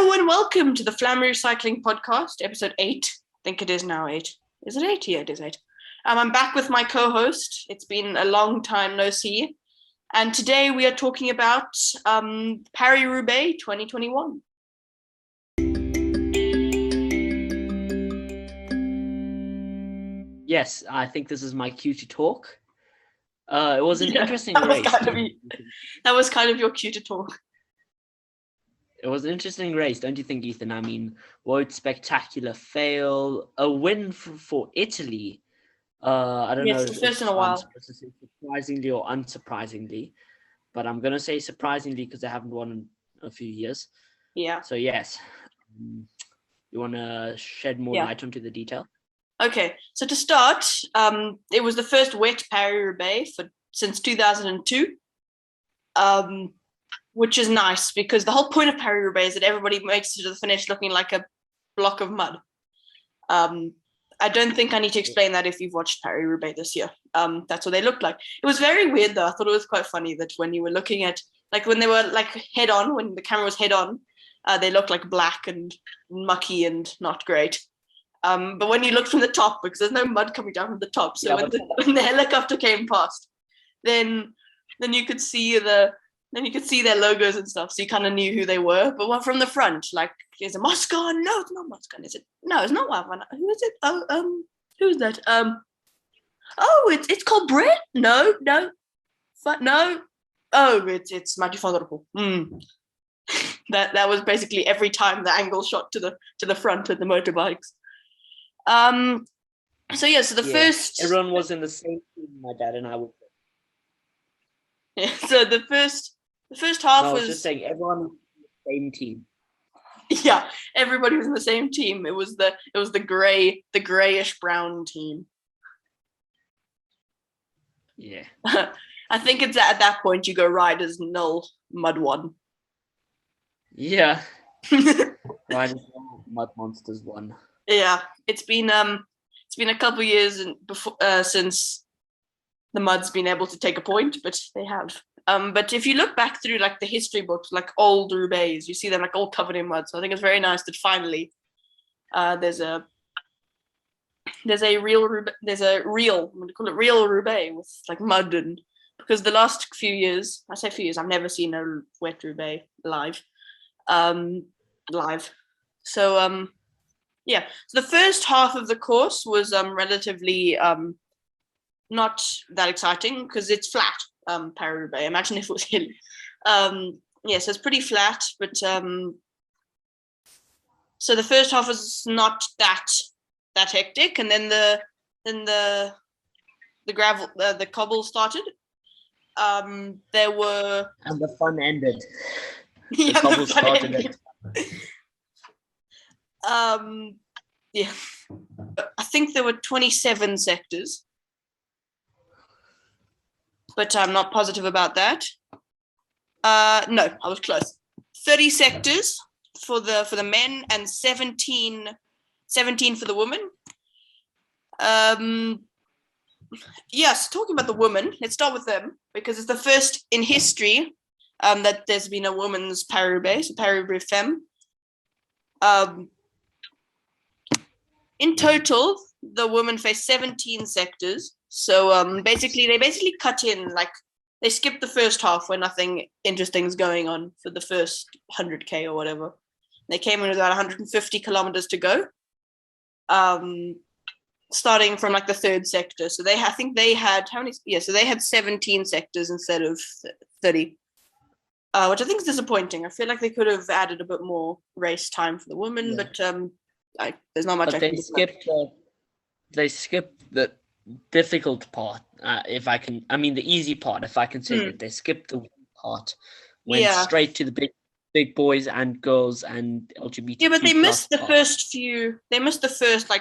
Hello and welcome to the Flamme Cycling Podcast, Ep.8. I think it is now 8. Is it 8? Yeah, it is 8. I'm back with my co-host. It's been a long time no see. And today we are talking about Paris Roubaix 2021. Yes, I think this is my cue to talk. It was an interesting race. That was kind of your cue to talk. It was an interesting race, don't you think, Ethan? I mean, what spectacular fail, a win for Italy. I don't know the first in a while. Surprisingly or unsurprisingly, but I'm going to say surprisingly because they haven't won in a few years. Yeah. So, yes. You want to shed more light onto the detail? Okay, so to start, it was the first wet Paris Roubaix since 2002, which is nice because the whole point of Paris Roubaix is that everybody makes it to the finish looking like a block of mud. I don't think I need to explain that if you've watched Paris Roubaix this year. That's what they looked like. It was very weird though. I thought it was quite funny that when you were looking at, like when they were like head on, when the camera was head on, they looked like black and mucky and not great. But when you look from the top, because there's no mud coming down from the top, so when the helicopter came past, then you could see their logos and stuff, so you kind of knew who they were. But from the front, like, is it Moscow? No, it's not Moscow. Is it? No, it's not Wavan. Who is it? Oh, who's that? It's called Brit. No. Oh, it's Matifondopo. That was basically every time the angle shot to the front of the motorbikes. So first everyone was in the same team. My dad and I were. Yeah. So the first half was. I was just saying everyone was in the same team. Yeah, everybody was in the same team. It was the grayish brown team. Yeah. I think it's at that point you go riders null mud one. Yeah. Riders null mud monsters one. Yeah, it's been a couple of years since the mud's been able to take a point, but they have. But if you look back through like the history books, like old Roubaix, you see them like all covered in mud. So I think it's very nice that finally there's a real I'm going to call it real Roubaix with like mud, and because the last few years, I say few years, I've never seen a wet Roubaix live. So yeah, so the first half of the course was relatively not that exciting because it's flat. Paris Roubaix. Imagine if it was hilly. So it's pretty flat, but so the first half was not that hectic, and then the gravel, the cobble started. There were and the fun ended. The cobble started. Yeah, I think there were 27 sectors, but I'm not positive about that. No, I was close. 30 sectors for the men and 17 for the women. Yes, talking about the women, let's start with them because it's the first in history that there's been a women's Paris Roubaix, so Paris Roubaix Femmes. In total, the women faced 17 sectors. So basically, they cut in, like, they skipped the first half where nothing interesting is going on for the first 100K or whatever. They came in with about 150 kilometers to go, starting from like the third sector. So they had how many? Yeah, so they had 17 sectors instead of 30, which I think is disappointing. I feel like they could have added a bit more race time for the women, but there's not much. But they skipped the difficult part, the easy part, if I can say that. They skipped the part, went straight to the big boys and girls and LGBT. Yeah, but they missed the first few. They missed the first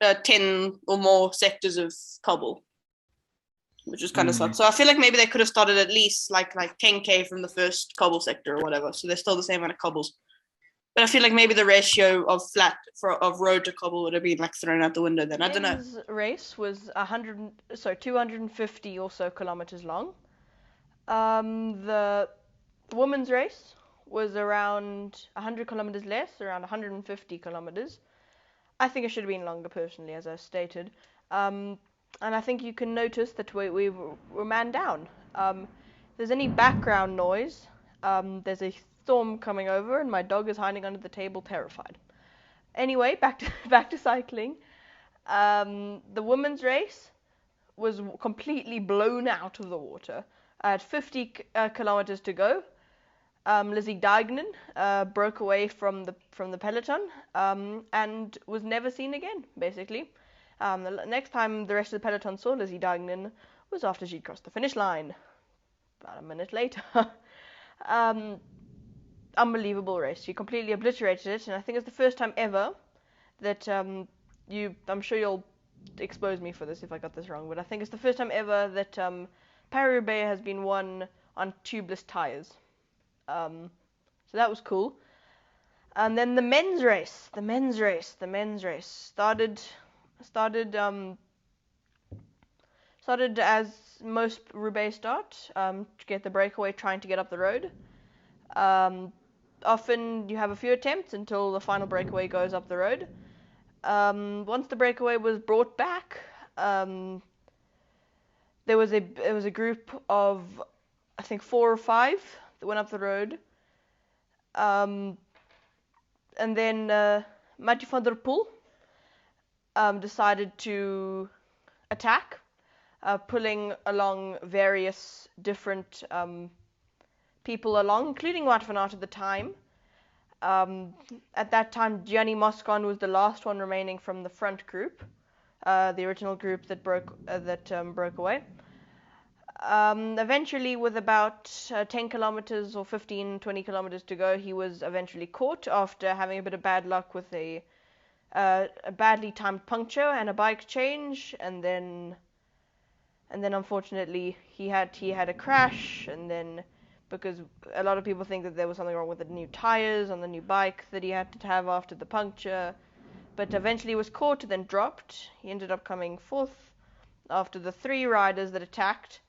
10 or more sectors of cobble, which was kind of sucked. So I feel like maybe they could have started at least like 10K from the first cobble sector or whatever. So they're still the same amount of cobbles. But I feel like maybe the ratio of of road to cobble would have been like thrown out the window then. I don't know. The race was 250 or so kilometers long. The women's race was around 100 kilometers less, around 150 kilometers. I think it should have been longer, personally, as I stated. And I think you can notice that we were man down. If there's any background noise, there's a storm coming over, and my dog is hiding under the table, terrified. Anyway, back to cycling. The women's race was completely blown out of the water. At 50 kilometers to go, Lizzie Deignan broke away from the peloton and was never seen again, basically. The next time the rest of the peloton saw Lizzie Deignan was after she'd crossed the finish line, about a minute later. Unbelievable race. She completely obliterated it, and I think it's the first time ever that I'm sure you'll expose me for this if I got this wrong, but I think it's the first time ever that Paris Roubaix has been won on tubeless tires. So that was cool. And then the men's race started as most Roubaix start, to get the breakaway, trying to get up the road. Often you have a few attempts until the final breakaway goes up the road. Once the breakaway was brought back, there was a group of, I think, 4 or 5 that went up the road. And then Mathieu van der Poel decided to attack, pulling along various different people along, including Wout van Aert at the time. At that time, Gianni Moscon was the last one remaining from the front group, the original group that broke away. Eventually, with about 10 kilometers or 15, 20 kilometers to go, he was eventually caught after having a bit of bad luck with a badly timed puncture and a bike change, and then unfortunately he had a crash, and then, because a lot of people think that there was something wrong with the new tires on the new bike that he had to have after the puncture, but eventually was caught and then dropped. He ended up coming 4th after the 3 riders that attacked.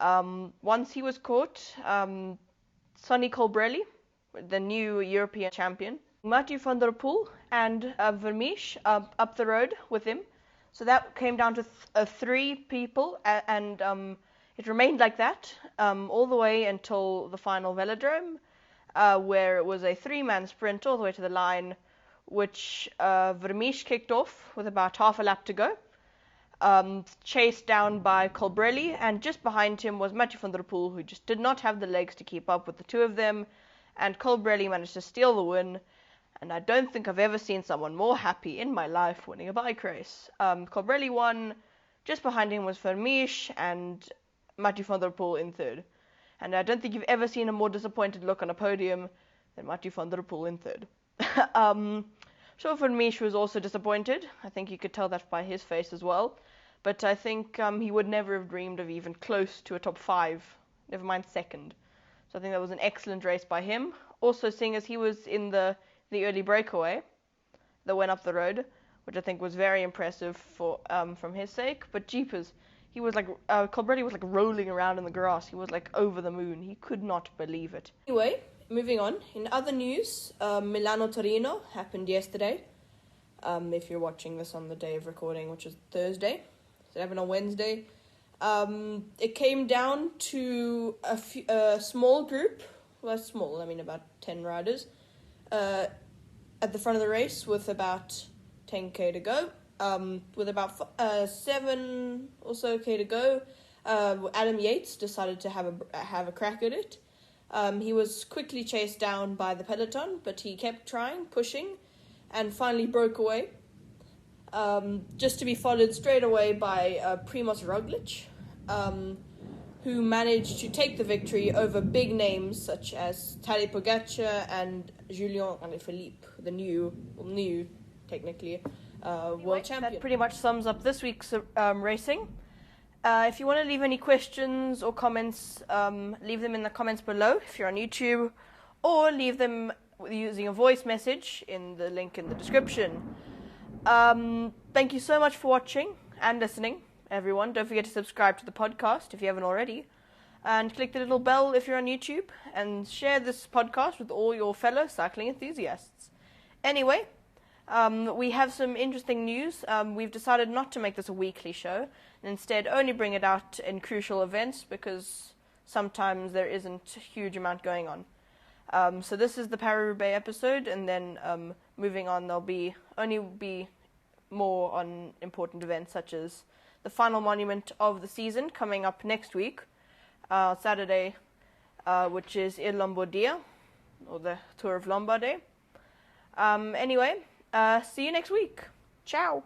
Once he was caught, Sonny Colbrelli, the new European champion, Mathieu van der Poel and Vermeersch up the road with him. So that came down to 3 people, and it remained like that all the way until the final velodrome, where it was a 3-man sprint all the way to the line, which Vermeersch kicked off with about half a lap to go, chased down by Colbrelli, and just behind him was Mathieu van der Poel, who just did not have the legs to keep up with the 2 of them, and Colbrelli managed to steal the win. And I don't think I've ever seen someone more happy in my life winning a bike race. Colbrelli won. Just behind him was Vermeersch and Mathieu van der Poel in 3rd. And I don't think you've ever seen a more disappointed look on a podium than Mathieu van der Poel in 3rd. Sure, Vermeersch was also disappointed. I think you could tell that by his face as well. But I think he would never have dreamed of even close to a top 5, never mind 2nd. So I think that was an excellent race by him. Also, seeing as he was in the early breakaway that went up the road, which I think was very impressive from his sake. But jeepers, he was like, Colbrelli was like rolling around in the grass. He was like over the moon. He could not believe it. Anyway, moving on. In other news, Milano Torino happened yesterday. If you're watching this on the day of recording, which is Thursday, so it happened on Wednesday. It came down to a small group. Well, small, I mean about 10 riders. At the front of the race with about 10k to go, with about 7 or so k to go, Adam Yates decided to have a crack at it. He was quickly chased down by the peloton, but he kept trying, pushing, and finally broke away, just to be followed straight away by Primož Roglič, who managed to take the victory over big names such as Tadej Pogačar and Julian Alaphilippe, the new technically, world champion. That pretty much sums up this week's racing. If you want to leave any questions or comments, leave them in the comments below if you're on YouTube, or leave them using a voice message in the link in the description. Thank you so much for watching and listening, everyone. Don't forget to subscribe to the podcast if you haven't already. And click the little bell if you're on YouTube, and share this podcast with all your fellow cycling enthusiasts. Anyway, we have some interesting news. We've decided not to make this a weekly show, and instead only bring it out in crucial events, because sometimes there isn't a huge amount going on. So this is the Paris Roubaix episode, and then moving on, there'll only be more on important events, such as the final monument of the season coming up next week, Saturday, which is Il Lombardia, or the Tour of Lombardy. Anyway, see you next week. Ciao.